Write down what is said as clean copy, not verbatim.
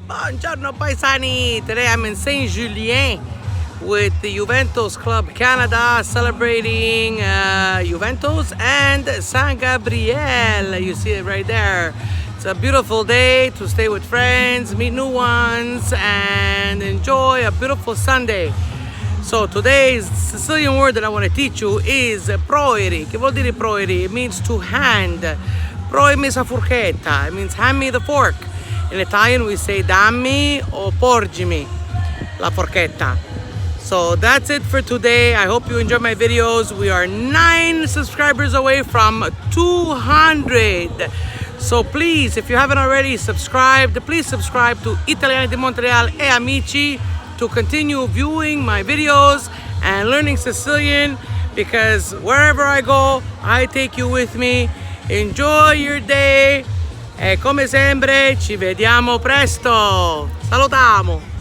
Buongiorno paesani! Today I'm in Saint-Julien with the Juventus Club Canada celebrating Juventus and San Gabriel. You see it right there. It's a beautiful day to stay with friends, meet new ones, and enjoy a beautiful Sunday. So today's Sicilian word that I want to teach you is proiiri. Che vuol dire proiiri? It means to hand. Proi means a forchetta. It means hand me the fork. In Italian we say dammi o porgimi la forchetta. So that's it for today. I hope you enjoy my videos. We are 9 subscribers away from 200. So please, if you haven't already subscribed, please subscribe to Italiani di Montreal e Amici to continue viewing my videos and learning Sicilian, because wherever I go, I take you with me. Enjoy your day e come sempre ci vediamo presto. Salutamu!